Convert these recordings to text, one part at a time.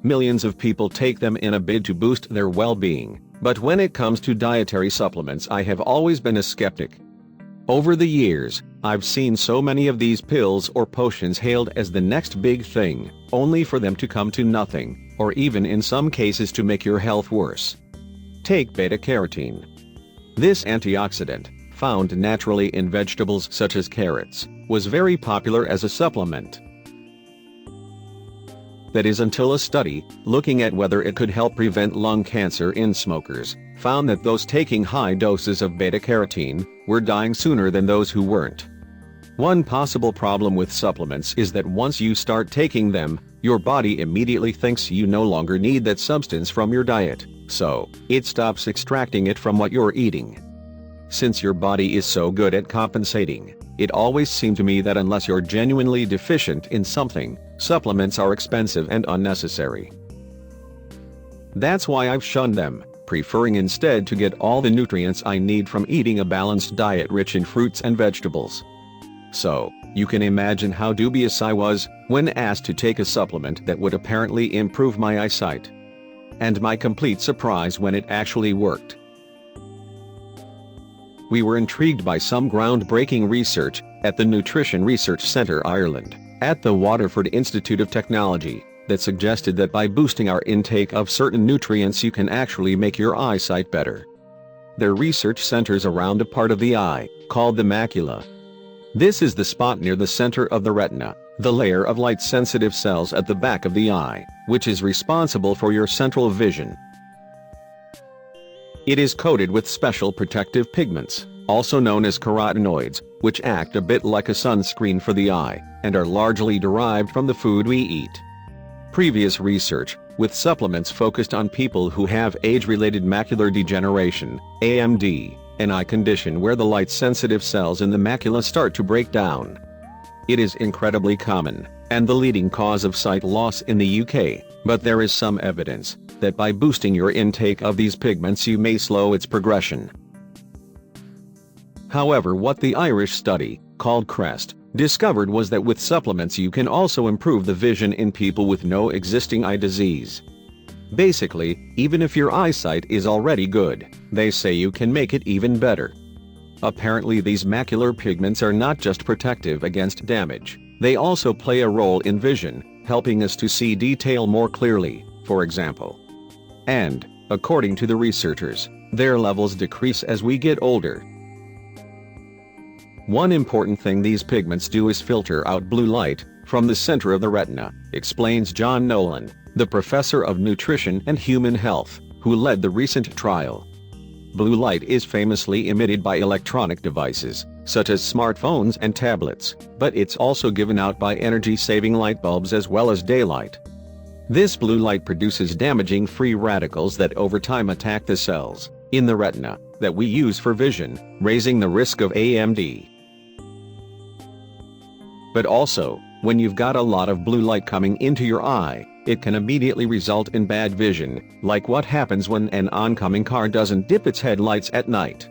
Millions of people take them in a bid to boost their well-being, but when it comes to dietary supplements, I have always been a skeptic. Over the years, I've seen so many of these pills or potions hailed as the next big thing, only for them to come to nothing, or even in some cases to make your health worse. Take beta-carotene. This antioxidant, found naturally in vegetables such as carrots, was very popular as a supplement. That is until a study, looking at whether it could help prevent lung cancer in smokers, found that those taking high doses of beta-carotene were dying sooner than those who weren't. One possible problem with supplements is that once you start taking them, your body immediately thinks you no longer need that substance from your diet, so it stops extracting it from what you're eating. Since your body is so good at compensating, it always seemed to me that unless you're genuinely deficient in something, supplements are expensive and unnecessary. That's why I've shunned them, preferring instead to get all the nutrients I need from eating a balanced diet rich in fruits and vegetables. So, you can imagine how dubious I was when asked to take a supplement that would apparently improve my eyesight. And my complete surprise when it actually worked. We were intrigued by some groundbreaking research at the Nutrition Research Centre Ireland, at the Waterford Institute of Technology, that suggested that by boosting our intake of certain nutrients you can actually make your eyesight better. Their research centers around a part of the eye, called the macula. This is the spot near the center of the retina, the layer of light-sensitive cells at the back of the eye, which is responsible for your central vision. It is coated with special protective pigments, also known as carotenoids, which act a bit like a sunscreen for the eye, and are largely derived from the food we eat. Previous research, with supplements focused on people who have age-related macular degeneration, AMD, an eye condition where the light-sensitive cells in the macula start to break down. It is incredibly common, and the leading cause of sight loss in the UK, but there is some evidence that by boosting your intake of these pigments you may slow its progression. However, what the Irish study, called CREST, discovered was that with supplements you can also improve the vision in people with no existing eye disease. Basically, even if your eyesight is already good, they say you can make it even better. Apparently these macular pigments are not just protective against damage, they also play a role in vision, helping us to see detail more clearly, for example. And, according to the researchers, their levels decrease as we get older. One important thing these pigments do is filter out blue light from the center of the retina, explains John Nolan, the professor of nutrition and human health, who led the recent trial. Blue light is famously emitted by electronic devices, such as smartphones and tablets, but it's also given out by energy-saving light bulbs as well as daylight. This blue light produces damaging free radicals that over time attack the cells in the retina that we use for vision, raising the risk of AMD. But also, when you've got a lot of blue light coming into your eye, it can immediately result in bad vision, like what happens when an oncoming car doesn't dip its headlights at night.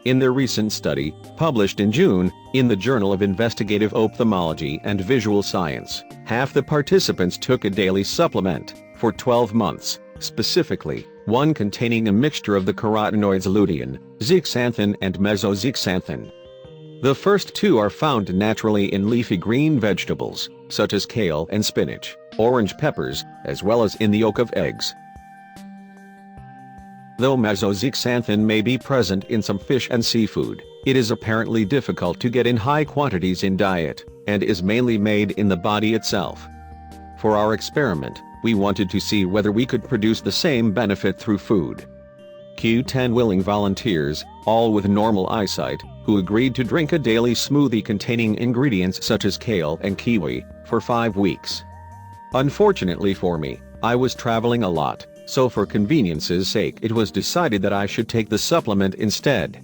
In their recent study, published in June, in the Journal of Investigative Ophthalmology and Visual Science, half the participants took a daily supplement, for 12 months, specifically, one containing a mixture of the carotenoids lutein, zeaxanthin and mesozeaxanthin. The first two are found naturally in leafy green vegetables, such as kale and spinach, orange peppers, as well as in the yolk of eggs. Though mesozeaxanthin may be present in some fish and seafood, it is apparently difficult to get in high quantities in diet, and is mainly made in the body itself. For our experiment, we wanted to see whether we could produce the same benefit through food. 10 willing volunteers, all with normal eyesight, who agreed to drink a daily smoothie containing ingredients such as kale and kiwi, for 5 weeks. Unfortunately for me, I was traveling a lot, so for convenience's sake it was decided that I should take the supplement instead.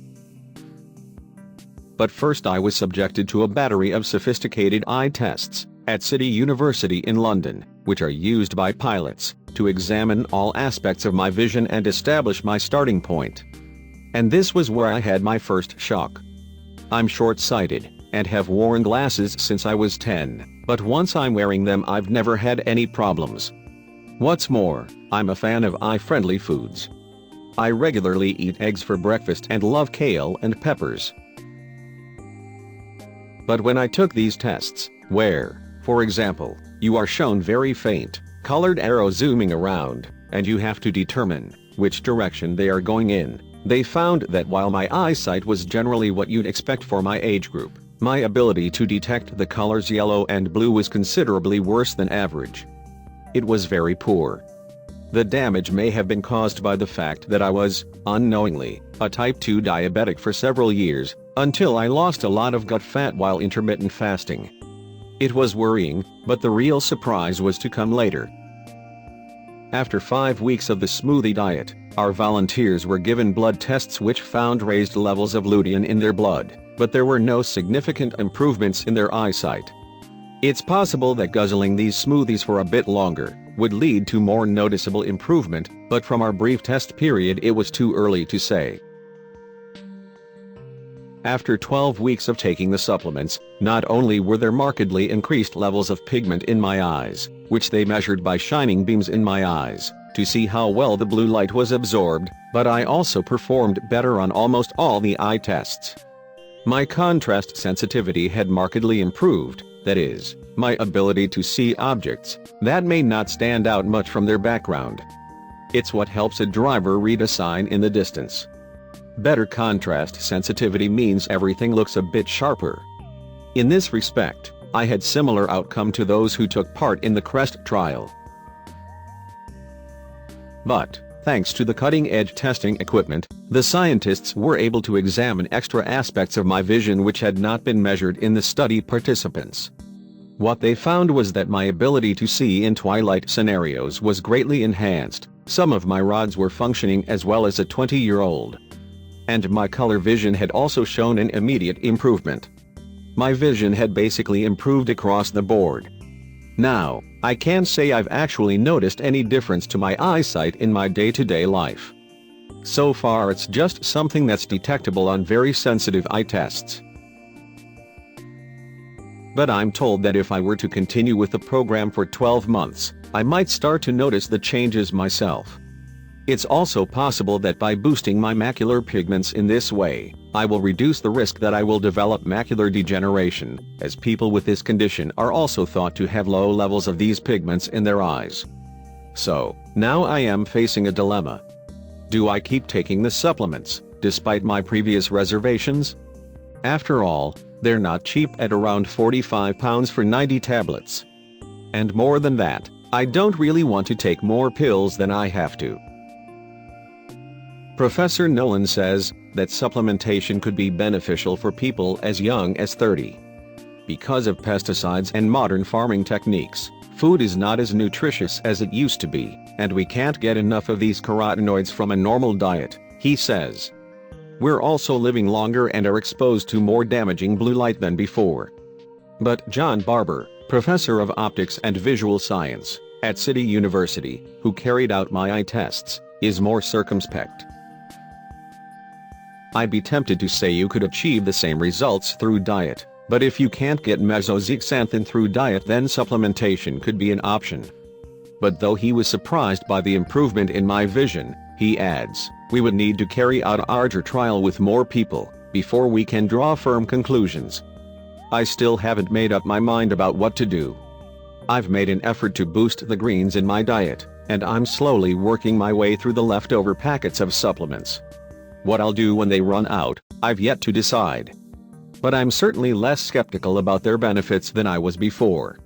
But first I was subjected to a battery of sophisticated eye tests, at City University in London, which are used by pilots, to examine all aspects of my vision and establish my starting point. And this was where I had my first shock. I'm short-sighted, and have worn glasses since I was 10, but once I'm wearing them I've never had any problems. What's more, I'm a fan of eye-friendly foods. I regularly eat eggs for breakfast and love kale and peppers. But when I took these tests, where, for example, you are shown very faint, colored arrows zooming around, and you have to determine which direction they are going in, they found that while my eyesight was generally what you'd expect for my age group, my ability to detect the colors yellow and blue was considerably worse than average. It was very poor. The damage may have been caused by the fact that I was, unknowingly, a type 2 diabetic for several years, until I lost a lot of gut fat while intermittent fasting. It was worrying, but the real surprise was to come later. After 5 weeks of the smoothie diet, our volunteers were given blood tests which found raised levels of lutein in their blood, but there were no significant improvements in their eyesight. It's possible that guzzling these smoothies for a bit longer would lead to more noticeable improvement, but from our brief test period it was too early to say. After 12 weeks of taking the supplements, not only were there markedly increased levels of pigment in my eyes, which they measured by shining beams in my eyes, to see how well the blue light was absorbed, but I also performed better on almost all the eye tests. My contrast sensitivity had markedly improved, that is, my ability to see objects that may not stand out much from their background. It's what helps a driver read a sign in the distance. Better contrast sensitivity means everything looks a bit sharper. In this respect, I had similar outcome to those who took part in the CREST trial. But, thanks to the cutting-edge testing equipment, the scientists were able to examine extra aspects of my vision which had not been measured in the study participants. What they found was that my ability to see in twilight scenarios was greatly enhanced. Some of my rods were functioning as well as a 20-year-old. And my color vision had also shown an immediate improvement. My vision had basically improved across the board. Now, I can't say I've actually noticed any difference to my eyesight in my day-to-day life. So far it's just something that's detectable on very sensitive eye tests. But I'm told that if I were to continue with the program for 12 months, I might start to notice the changes myself. It's also possible that by boosting my macular pigments in this way, I will reduce the risk that I will develop macular degeneration, as people with this condition are also thought to have low levels of these pigments in their eyes. So, now I am facing a dilemma. Do I keep taking the supplements, despite my previous reservations? After all, they're not cheap at around £45 for 90 tablets. And more than that, I don't really want to take more pills than I have to. Professor Nolan says that supplementation could be beneficial for people as young as 30. Because of pesticides and modern farming techniques, food is not as nutritious as it used to be, and we can't get enough of these carotenoids from a normal diet, he says. We're also living longer and are exposed to more damaging blue light than before. But John Barber, professor of optics and visual science at City University, who carried out my eye tests, is more circumspect. I'd be tempted to say you could achieve the same results through diet, but if you can't get mesozeaxanthin through diet, then supplementation could be an option. But though he was surprised by the improvement in my vision, he adds, we would need to carry out a larger trial with more people before we can draw firm conclusions. I still haven't made up my mind about what to do. I've made an effort to boost the greens in my diet, and I'm slowly working my way through the leftover packets of supplements. What I'll do when they run out, I've yet to decide. But I'm certainly less skeptical about their benefits than I was before.